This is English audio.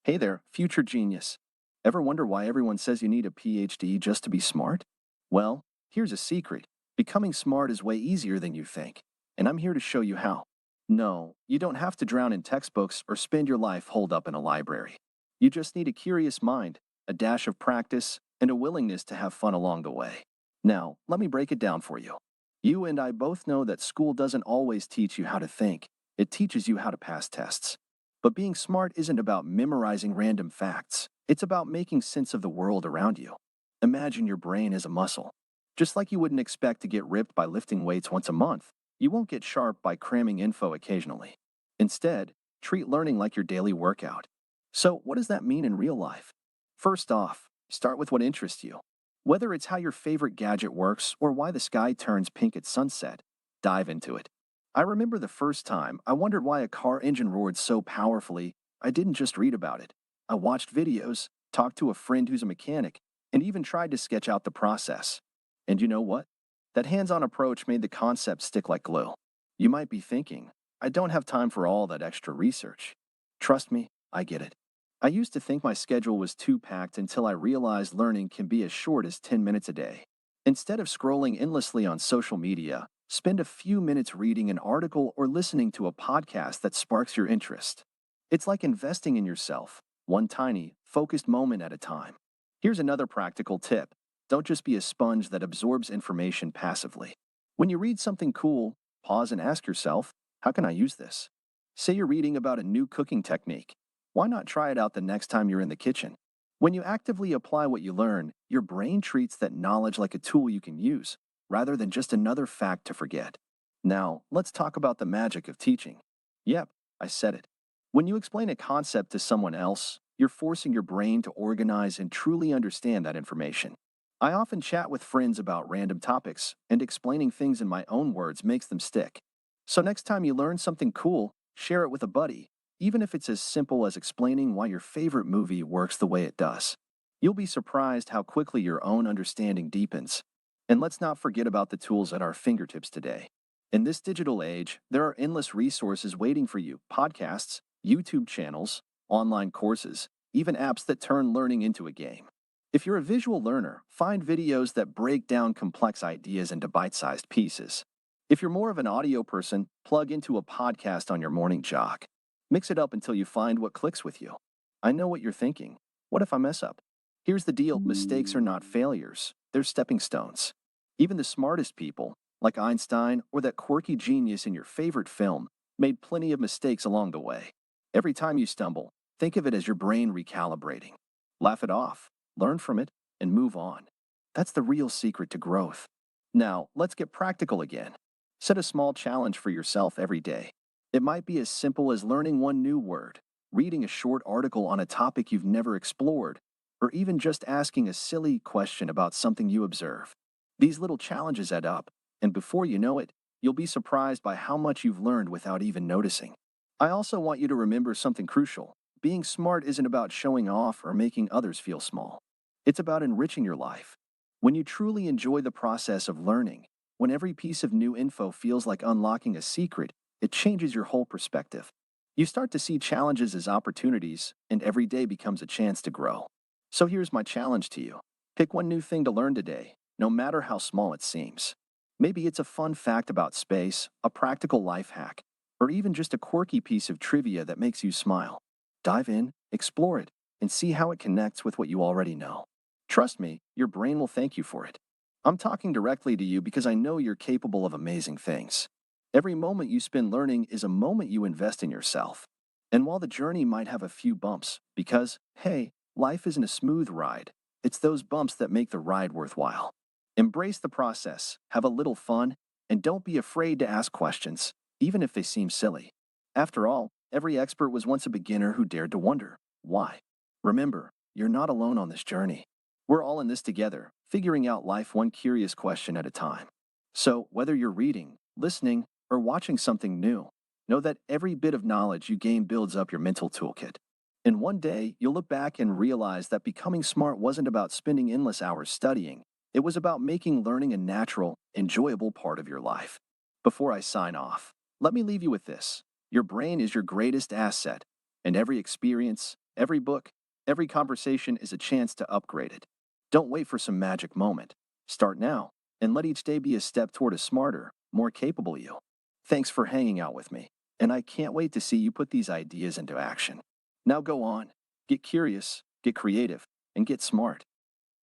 Hey there, future genius. Ever wonder why everyone says you need a PhD just to be smart? Well, here's a secret. Becoming smart is way easier than you think, and I'm here to show you how. No, you don't have to drown in textbooks or spend your life holed up in a library. You just need a curious mind, a dash of practice, and a willingness to have fun along the way. Now, let me break it down for you. You and I both know that school doesn't always teach you how to think, it teaches you how to pass tests. But being smart isn't about memorizing random facts. It's about making sense of the world around you. Imagine your brain as a muscle. Just like you wouldn't expect to get ripped by lifting weights once a month, you won't get sharp by cramming info occasionally. Instead, treat learning like your daily workout. So, what does that mean in real life? First off, start with what interests you. Whether it's how your favorite gadget works or why the sky turns pink at sunset, dive into it. I remember the first time I wondered why a car engine roared so powerfully. I didn't just read about it. I watched videos, talked to a friend who's a mechanic, and even tried to sketch out the process. And you know what? That hands on approach made the concept stick like glue. You might be thinking, I don't have time for all that extra research. Trust me, I get it. I used to think my schedule was too packed until I realized learning can be as short as 10 minutes a day. Instead of scrolling endlessly on social media, spend a few minutes reading an article or listening to a podcast that sparks your interest. It's like investing in yourself, one tiny, focused moment at a time. Here's another practical tip. Don't just be a sponge that absorbs information passively. When you read something cool, pause and ask yourself, how can I use this? Say you're reading about a new cooking technique. Why not try it out the next time you're in the kitchen? When you actively apply what you learn, your brain treats that knowledge like a tool you can use, rather than just another fact to forget. Now, let's talk about the magic of teaching. Yep, I said it. When you explain a concept to someone else, you're forcing your brain to organize and truly understand that information. I often chat with friends about random topics, and explaining things in my own words makes them stick. So next time you learn something cool, share it with a buddy, even if it's as simple as explaining why your favorite movie works the way it does. You'll be surprised how quickly your own understanding deepens. And let's not forget about the tools at our fingertips today. In this digital age, there are endless resources waiting for you: podcasts, YouTube channels, online courses, even apps that turn learning into a game. If you're a visual learner, find videos that break down complex ideas into bite sized pieces. If you're more of an audio person, plug into a podcast on your morning jog. Mix it up until you find what clicks with you. I know what you're thinking. What if I mess up? Here's the deal: mistakes are not failures, they're stepping stones. Even the smartest people, like Einstein or that quirky genius in your favorite film, made plenty of mistakes along the way. Every time you stumble, think of it as your brain recalibrating. Laugh it off, learn from it, and move on. That's the real secret to growth. Now, let's get practical again. Set a small challenge for yourself every day. It might be as simple as learning one new word, reading a short article on a topic you've never explored, or even just asking a silly question about something you observe. These little challenges add up, and before you know it, you'll be surprised by how much you've learned without even noticing. I also want you to remember something crucial. Being smart isn't about showing off or making others feel small. It's about enriching your life. When you truly enjoy the process of learning, when every piece of new info feels like unlocking a secret, it changes your whole perspective. You start to see challenges as opportunities, and every day becomes a chance to grow. So here's my challenge to you. Pick one new thing to learn today, no matter how small it seems. Maybe it's a fun fact about space, a practical life hack, or even just a quirky piece of trivia that makes you smile. Dive in, explore it, and see how it connects with what you already know. Trust me, your brain will thank you for it. I'm talking directly to you because I know you're capable of amazing things. Every moment you spend learning is a moment you invest in yourself. And while the journey might have a few bumps, because, hey, life isn't a smooth ride, it's those bumps that make the ride worthwhile. Embrace the process, have a little fun, and don't be afraid to ask questions, even if they seem silly. After all, every expert was once a beginner who dared to wonder, why? Remember, you're not alone on this journey. We're all in this together, figuring out life one curious question at a time. So, whether you're reading, listening, or watching something new, know that every bit of knowledge you gain builds up your mental toolkit. And one day, you'll look back and realize that becoming smart wasn't about spending endless hours studying. It was about making learning a natural, enjoyable part of your life. Before I sign off, let me leave you with this. Your brain is your greatest asset, and every experience, Every book, every conversation is a chance to upgrade it. Don't wait for some magic moment. Start now, and let each day be a step toward a smarter, more capable you. Thanks for hanging out with me, and I can't wait to see you put these ideas into action. Now go on, get curious, get creative, and get smart.